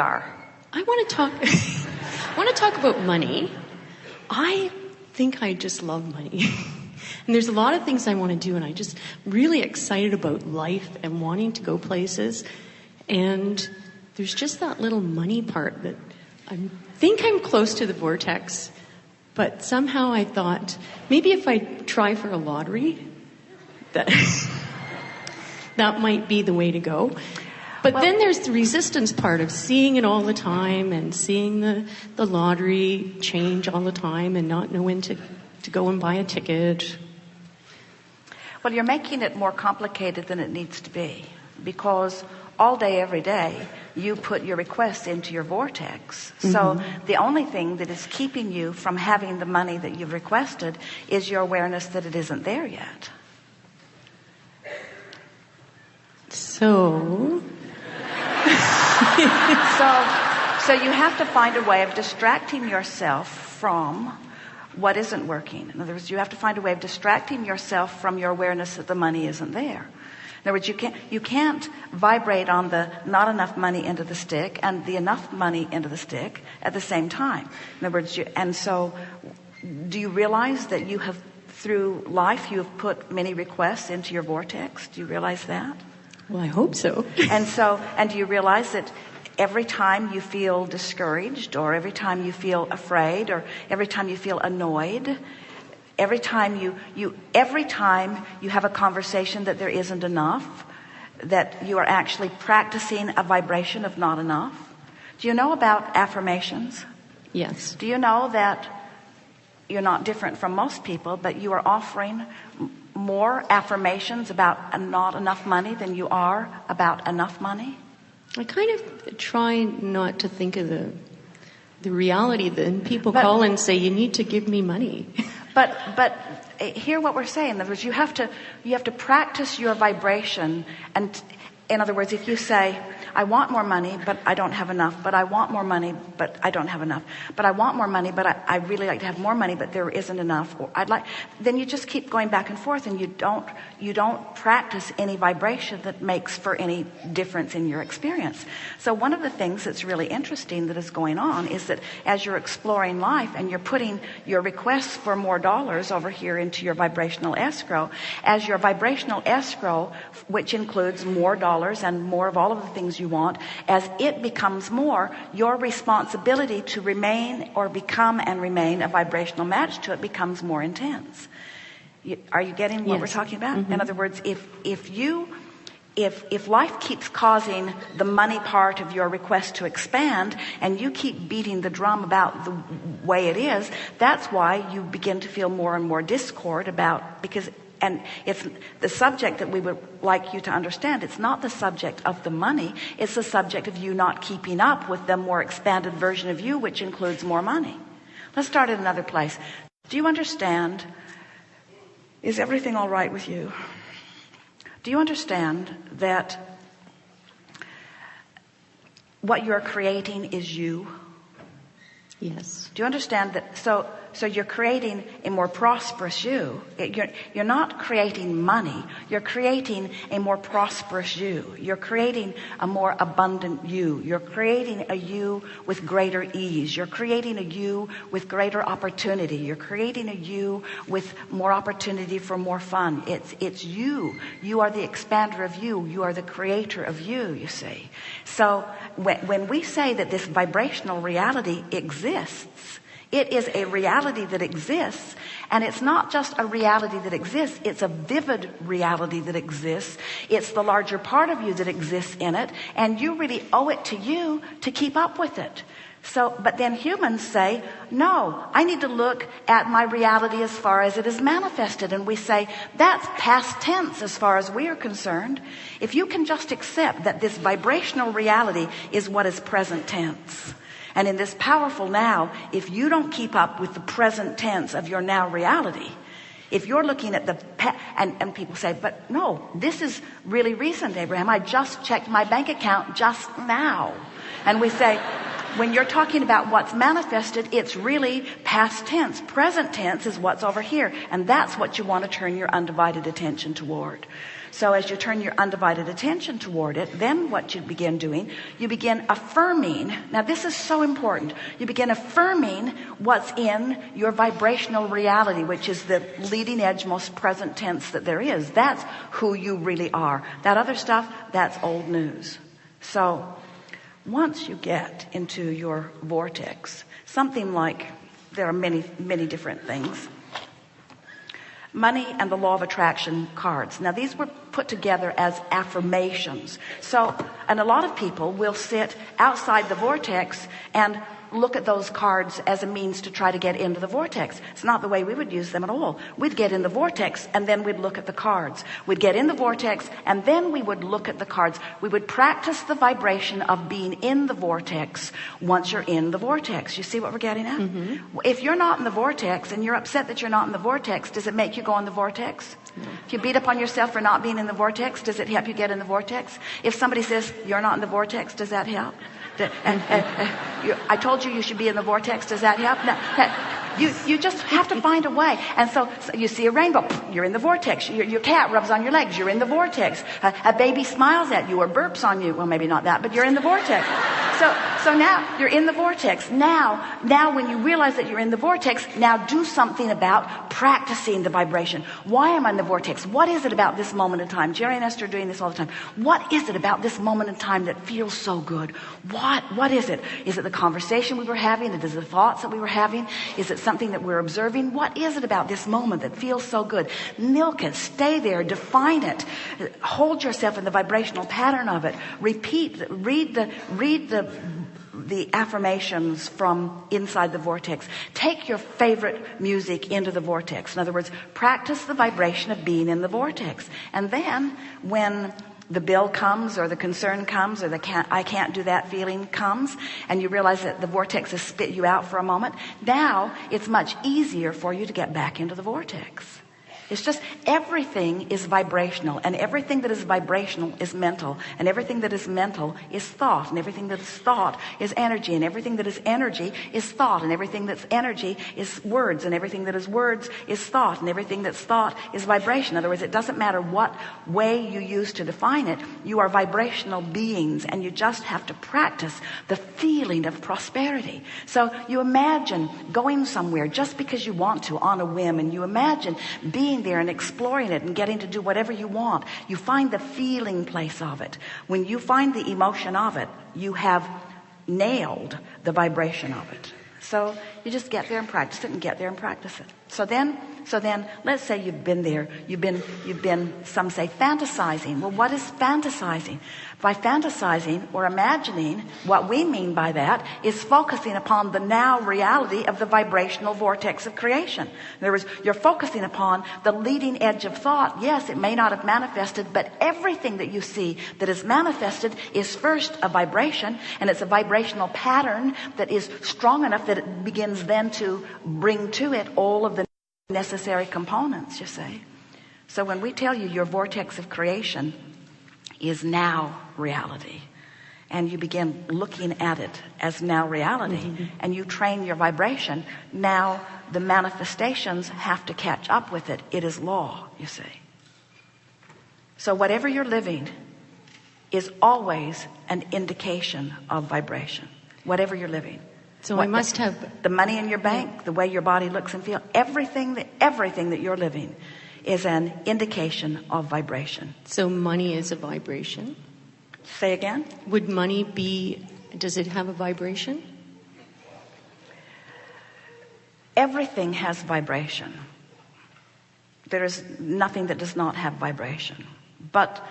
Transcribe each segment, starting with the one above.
are. I want to talk I want to talk about money. I think I just love money. And there's a lot of things I want to do, and I'm just really excited about life and wanting to go places. And there's just that little money part that I think I'm close to the vortex. But somehow I thought, maybe if I try for a lottery, that might be the way to go. But then there's the resistance part of seeing it all the time and seeing the lottery change all the time and not know when to go and buy a ticket. Well, you're making it more complicated than it needs to be, because all day, every day, you put your requests into your vortex. Mm-hmm. So the only thing that is keeping you from having the money that you've requested is your awareness that it isn't there yet. So you have to find a way of distracting yourself from what isn't working. In other words, you have to find a way of distracting yourself from your awareness that the money isn't there. In other words, you can't vibrate on the not enough money into the stick and the enough money into the stick at the same time. In other words, do you realize that you have, through life, you have put many requests into your vortex? Do you realize that? Well, I hope so. And do you realize that every time you feel discouraged, or every time you feel afraid, or every time you feel annoyed, every time you have a conversation that there isn't enough, that you are actually practicing a vibration of not enough? Do you know about affirmations? Yes. Do you know that you're not different from most people, but you are offering more affirmations about not enough money than you are about enough money? I kind of try not to think of the reality that people call and say, you need to give me money. But hear what we're saying. In other words, you have to practice your vibration. And in other words, if you say, I want more money, but I don't have enough, but I want more money, but I don't have enough, but I want more money, but I really like to have more money, but there isn't enough, or then you just keep going back and forth, and you don't practice any vibration that makes for any difference in your experience. So one of the things that's really interesting that is going on is that as you're exploring life and you're putting your requests for more dollars over here into your vibrational escrow, as your vibrational escrow, which includes more dollars and more of all of the things you want, as it becomes more, your responsibility to remain or become and remain a vibrational match to it becomes more intense. Are you getting what we're talking about? Mm-hmm. In other words, if life keeps causing the money part of your request to expand, and you keep beating the drum about the way it is, that's why you begin to feel more and more discord and it's the subject that we would like you to understand. It's not the subject of the money. It's the subject of you not keeping up with the more expanded version of you, which includes more money. Let's start at another place. Do you understand? Is everything all right with you? Do you understand that what you're creating is you? Yes. Do you understand that? So you're creating a more prosperous you. You're not creating money. You're creating a more prosperous you. You're creating a more abundant you. You're creating a you with greater ease. You're creating a you with greater opportunity. You're creating a you with more opportunity for more fun. It's you. You are the expander of you. You are the creator of you see. So when we say that this vibrational reality exists, it is a reality that exists, and it's not just a reality that exists, it's a vivid reality that exists. It's the larger part of you that exists in it, and you really owe it to you to keep up with it. But then humans say, no, I need to look at my reality as far as it is manifested. And we say, that's past tense as far as we are concerned. If you can just accept that this vibrational reality is what is present tense. And in this powerful now, if you don't keep up with the present tense of your now reality, if you're looking at and people say, but no, this is really recent, Abraham. I just checked my bank account just now. And we say, when you're talking about what's manifested, it's really past tense. Present tense is what's over here. And that's what you want to turn your undivided attention toward. So as you turn your undivided attention toward it, then what you begin doing, you begin affirming. Now this is so important. You begin affirming what's in your vibrational reality, which is the leading edge, most present tense that there is. That's who you really are. That other stuff, that's old news. So once you get into your vortex, something like, there are many, many different things. Money and the law of attraction cards. Now these were put together as affirmations. So, and a lot of people will sit outside the vortex and look at those cards as a means to try to get into the vortex. It's not the way we would use them at all. We'd get in the vortex and then we'd look at the cards. We'd get in the vortex and then we would look at the cards. We would practice the vibration of being in the vortex once you're in the vortex. You see what we're getting at? Mm-hmm. If you're not in the vortex and you're upset that you're not in the vortex, does it make you go in the vortex? No. If you beat up on yourself for not being in the vortex, does it help you get in the vortex? If somebody says you're not in the vortex, does that help? I told you should be in the vortex. Does that help? No, you just have to find a way. And so you see a rainbow, you're in the vortex. Your cat rubs on your legs, you're in the vortex. A baby smiles at you or burps on you. Well, maybe not that, but you're in the vortex. So now you're in the vortex. Now when you realize that you're in the vortex, now do something about practicing the vibration. Why am I in the vortex? What is it about this moment in time? Jerry and Esther are doing this all the time. What is it about this moment in time that feels so good? What is it? Is it the conversation we were having? Is it the thoughts that we were having? Is it something that we're observing? What is it about this moment that feels so good? Milk it, stay there, define it, hold yourself in the vibrational pattern of it. Repeat, read the affirmations from inside the vortex. Take your favorite music into the vortex. In other words, practice the vibration of being in the vortex. And then when the bill comes or the concern comes or the I can't do that feeling comes and you realize that the vortex has spit you out for a moment, now it's much easier for you to get back into the vortex. It's just everything is vibrational, and everything that is vibrational is mental, and everything that is mental is thought, and everything that is thought is energy, and everything that is energy is thought, and everything that's energy is words, and everything that is words is thought, and everything that's thought is vibration. In other words, it doesn't matter what way you use to define it, you are vibrational beings, and you just have to practice the feeling of prosperity. So you imagine going somewhere just because you want to on a whim, and you imagine being there and exploring it and getting to do whatever you want. You find the feeling place of it. When you find the emotion of it, you have nailed the vibration of it. So you just get there and practice it and get there and practice it. So then let's say you've been there. You've been, some say, fantasizing. Well, what is fantasizing? By fantasizing or imagining, what we mean by that is focusing upon the now reality of the vibrational vortex of creation. In other words, you're focusing upon the leading edge of thought. Yes, it may not have manifested, but everything that you see that is manifested is first a vibration, and it's a vibrational pattern that is strong enough that it begins then to bring to it all of the necessary components, you see. So when we tell you your vortex of creation is now reality, and you begin looking at it as now reality, mm-hmm. and you train your vibration, now the manifestations have to catch up with it. It is law, you see. So whatever you're living is always an indication of vibration. Whatever you're living. So I must have the money in your bank, the way your body looks and feels, everything that you're living is an indication of vibration. So money is a vibration? Say again? Would money does it have a vibration? Everything has vibration. There is nothing that does not have vibration. But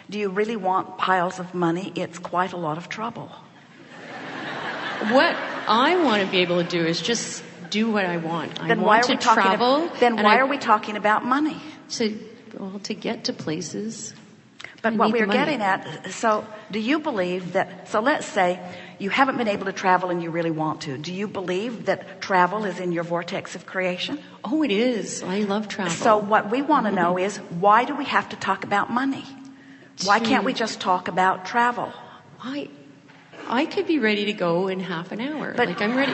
do you really want piles of money? It's quite a lot of trouble. What I want to be able to do is just do what I want. Then why are we talking about money? To get to places. But what we're getting at, so do you believe that, so let's say you haven't been able to travel and you really want to. Do you believe that travel is in your vortex of creation? Oh, it is. I love travel. So what we want to know is, why do we have to talk about money? Why can't we just talk about travel? I could be ready to go in half an hour. But- like I'm ready,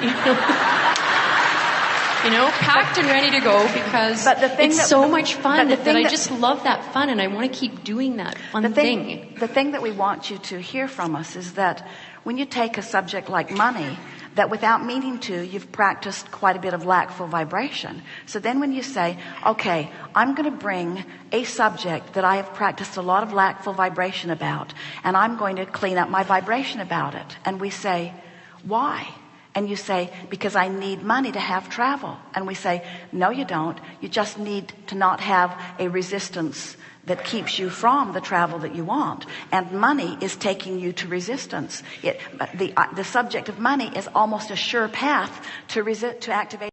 packed and ready to go because it's so much fun that I just love that fun and I want to keep doing that fun thing. The thing that we want you to hear from us is that when you take a subject like money, that without meaning to, you've practiced quite a bit of lackful vibration. So then when you say, okay, I'm going to bring a subject that I have practiced a lot of lackful vibration about, and I'm going to clean up my vibration about it. And we say, why? And you say, because I need money to have travel. And we say, no, you don't. You just need to not have a resistance that keeps you from the travel that you want. And money is taking you to resistance. The subject of money is almost a sure path to activate